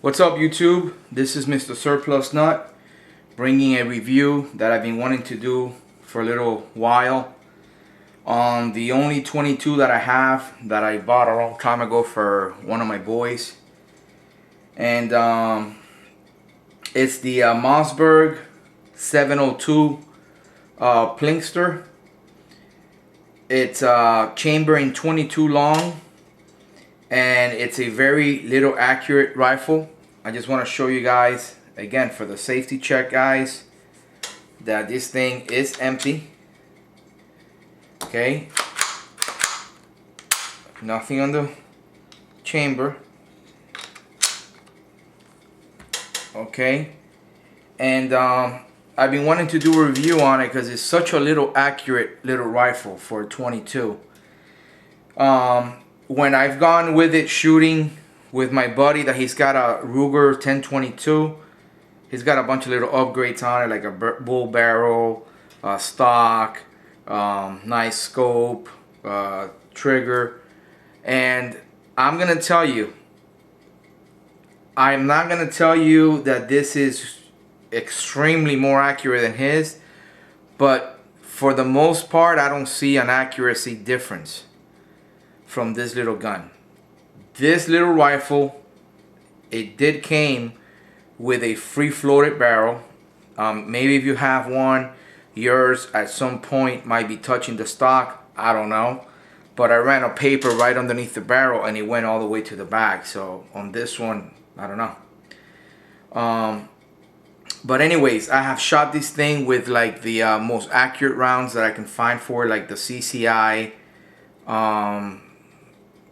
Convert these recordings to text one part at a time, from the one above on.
What's up, YouTube? This is Mr. Surplus Nut bringing a review that I've been wanting to do for a little while on the only 22 that I have that I bought a long time ago for one of my boys. And it's the Mossberg 702 plinkster. It's chamber in 22 long, and it's a very little accurate rifle. I just want to show you guys again for the safety check, guys, that this thing is empty. Okay, nothing on the chamber. Okay, and I've been wanting to do a review on it because it's such a little accurate little rifle for a 22. When I've gone with it shooting with my buddy that he's got a Ruger 1022, he's got a bunch of little upgrades on it, like a bull barrel, stock, nice scope, trigger. And I'm gonna tell you, I'm not gonna tell you that this is extremely more accurate than his, but for the most part I don't see an accuracy difference from this little gun. This little rifle, it did came with a free floated barrel. Maybe if you have one, yours at some point might be touching the stock, I don't know, but I ran a paper right underneath the barrel and it went all the way to the back. So on this one, I don't know. But anyways, I have shot this thing with like the most accurate rounds that I can find for, like the CCI.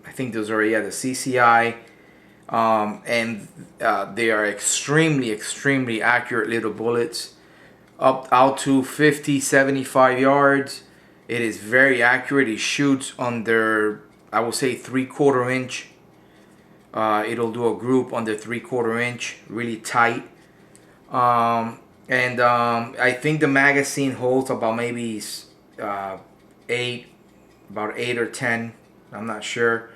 I think those are, yeah, the CCI. And they are extremely accurate little bullets. Out to 50, 75 yards. It is very accurate. It shoots under, I would say, 3/4 inch. It'll do a group under 3/4 inch, really tight. I think the magazine holds about maybe 8 or 10. I'm not sure.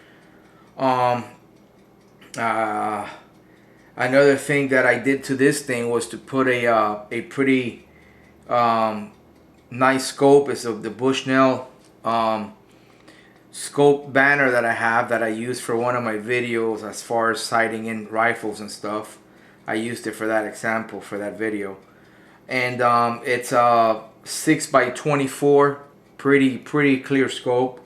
Another thing that I did to this thing was to put a pretty nice scope. It's of the Bushnell scope banner that I have, that I used for one of my videos as far as sighting in rifles and stuff. I used it for that example for that video. And it's a 6x24, pretty clear scope.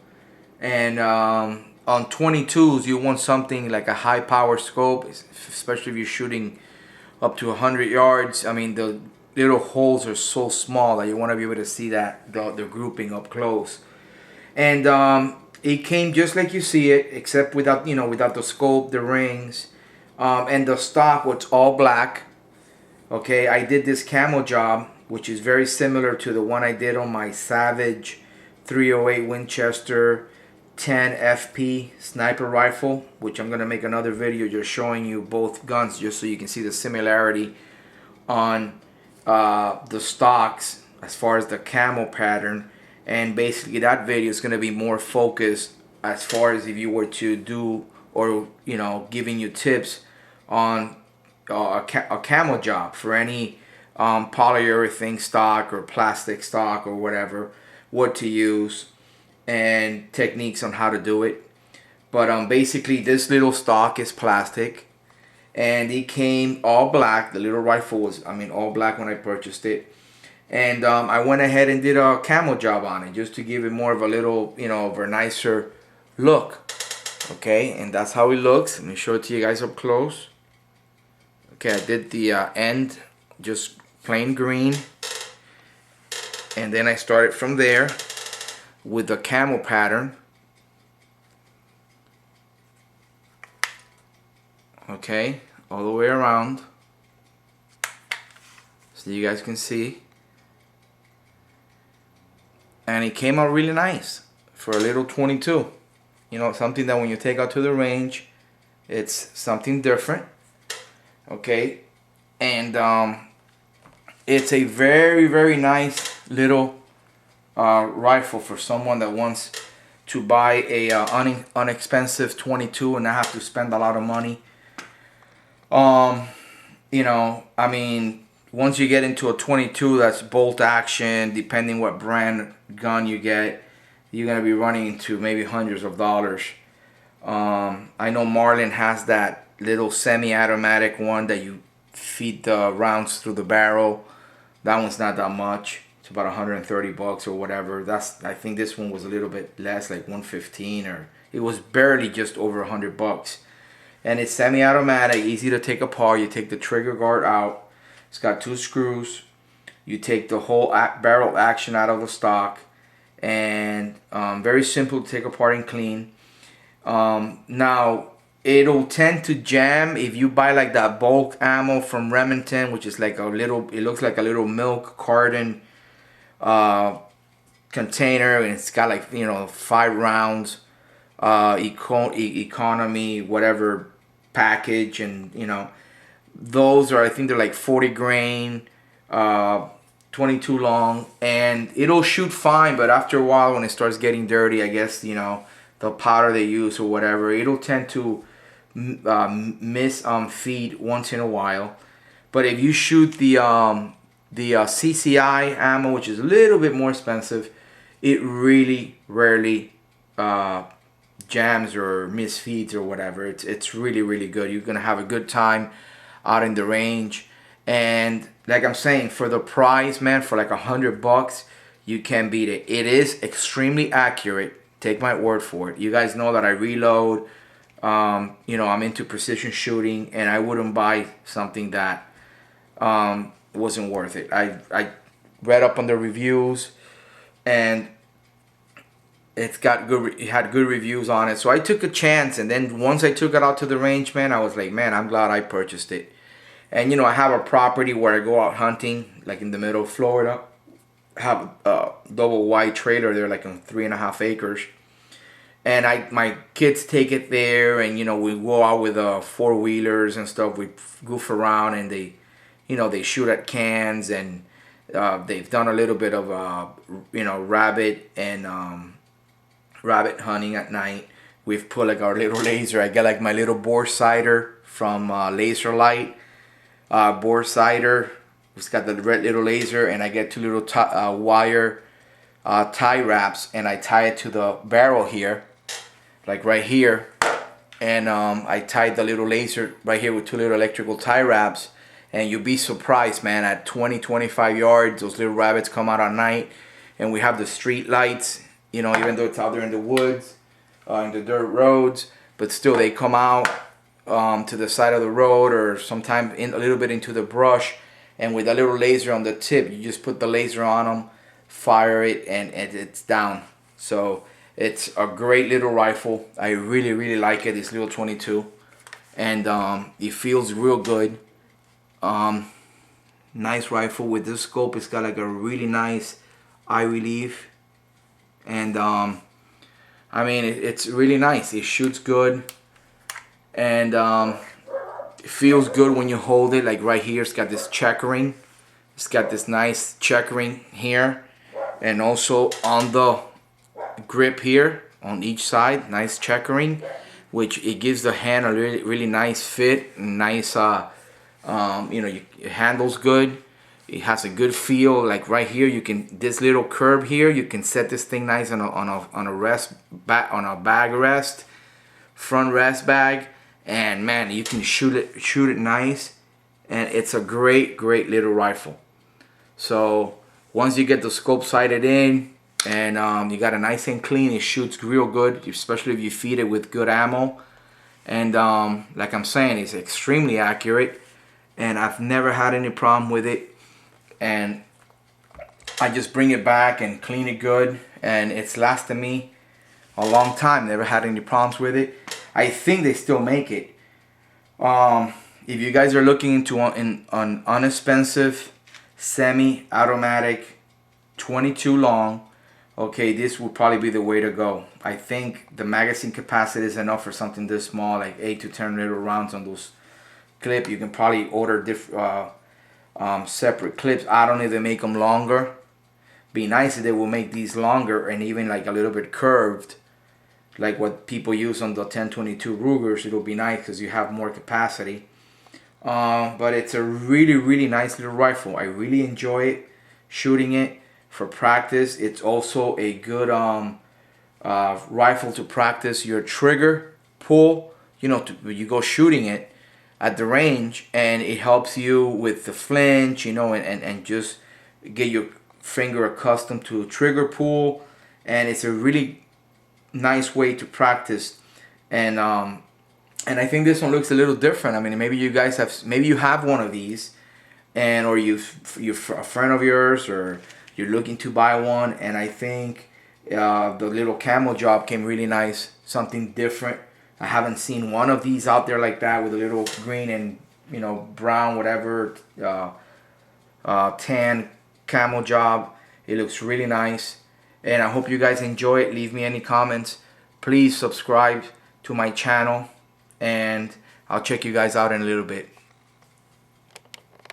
And on 22s, you want something like a high power scope, especially if you're shooting up to 100 yards. I mean, the little holes are so small that you want to be able to see that the grouping up close. And it came just like you see it, except without, without the scope, the rings, and the stock was all black. Okay, I did this camo job, which is very similar to the one I did on my Savage 308 Winchester 10 FP sniper rifle, which I'm gonna make another video just showing you both guns, just so you can see the similarity on the stocks as far as the camo pattern. And basically that video is gonna be more focused as far as if you were to do, or giving you tips on a camo job for any polyurethane stock or plastic stock or whatever, what to use and techniques on how to do it. But basically this little stock is plastic, and it came all black. The little rifle was, all black when I purchased it. And I went ahead and did a camo job on it just to give it more of a little, of a nicer look. Okay, and that's how it looks. Let me show it to you guys up close. Okay, I did the end just plain green, and then I started from there with the camo pattern. Okay, all the way around, so you guys can see. And it came out really nice for a little 22. Something that when you take out to the range, it's something different. Okay, and it's a very nice little rifle for someone that wants to buy a inexpensive 22 and not have to spend a lot of money Um, you know, I mean, once you get into a 22 that's bolt action, depending what brand gun you get, you're gonna be running into maybe hundreds of dollars. I know Marlin has that little semi-automatic one that you feed the rounds through the barrel. That one's not that much. It's about 130 bucks or whatever. That's, I think this one was a little bit less, like 115, or it was barely just over 100 bucks. And it's semi-automatic, easy to take apart. You take the trigger guard out. It's got 2 screws. You take the whole barrel action out of the stock, and very simple to take apart and clean. Now it'll tend to jam if you buy like that bulk ammo from Remington, which is like a little, it looks like a little milk carton container, and it's got like, you know, 5 rounds, economy whatever package, and you know, those are, I think they're like 40 grain, 22 long, and it'll shoot fine, but after a while when it starts getting dirty, I guess, you know, the powder they use or whatever, it'll tend to miss feed once in a while. But if you shoot the CCI ammo, which is a little bit more expensive, it really rarely jams or misfeeds or whatever. It's really, really good. You're gonna have a good time out in the range. And like I'm saying, for the price, man, for like $100, you can't beat it. It is extremely accurate. Take my word for it. You guys know that I reload. You know, I'm into precision shooting, and I wouldn't buy something that wasn't worth it. I read up on the reviews, and it had good reviews on it. So I took a chance, and then once I took it out to the range, man, I was like, man, I'm glad I purchased it. And you know, I have a property where I go out hunting, like in the middle of Florida. I have a double wide trailer there, like on 3.5 acres. And my kids take it there, and you know, we go out with 4-wheelers and stuff. We goof around, and they, you know, they shoot at cans, and they've done a little bit of you know, rabbit hunting at night. We've put like our little laser. I got like my little bore sighter from Laser Light. Bore sighter. It's got the red little laser, and I get 2 little wire tie wraps, and I tie it to the barrel here, like right here, and I tied the little laser right here with 2 little electrical tie wraps, and you'll be surprised, man, at 20-25 yards, those little rabbits come out at night, and we have the street lights, you know, even though it's out there in the woods, in the dirt roads, but still they come out to the side of the road, or sometimes in a little bit into the brush, and with a little laser on the tip, you just put the laser on them, fire it, and it's down. So it's a great little rifle. I really, really like it, this little 22, and it feels real good. Nice rifle with this scope. It's got like a really nice eye relief, and I mean, it's really nice. It shoots good, and it feels good when you hold it. Like right here, it's got this checkering. It's got this nice checkering here, and also on the grip here on each side, nice checkering, which it gives the hand a really, really nice fit, nice you know, it handles good. It has a good feel. Like right here, you can, this little curb here, you can set this thing nice on a rest back, on a bag rest, front rest bag, and man, you can shoot it nice, and it's a great little rifle. So once you get the scope sighted in, and you got it nice and clean, it shoots real good, especially if you feed it with good ammo. And like I'm saying, it's extremely accurate, and I've never had any problem with it. And I just bring it back and clean it good, and it's lasted me a long time. Never had any problems with it. I think they still make it. If you guys are looking into an inexpensive semi-automatic 22 long, okay, this would probably be the way to go. I think the magazine capacity is enough for something this small, like 8 to 10 little rounds on those clip. You can probably order separate clips. I don't know if they make them longer. Be nice if they will make these longer and even like a little bit curved, like what people use on the 1022 Rugers. It'll be nice because you have more capacity. but it's a really nice little rifle. I really enjoy it, shooting it for practice. It's also a good rifle to practice your trigger pull. You know, you go shooting it at the range, and it helps you with the flinch, you know, and just get your finger accustomed to trigger pull. And it's a really nice way to practice. And I think this one looks a little different. I mean, maybe you guys have, maybe you have one of these, and or you're a friend of yours, or you're looking to buy one. And I think the little camo job came really nice, something different. I haven't seen one of these out there like that, with a little green and, you know, brown, whatever, tan camo job. It looks really nice, and I hope you guys enjoy it. Leave me any comments. Please subscribe to my channel, and I'll check you guys out in a little bit.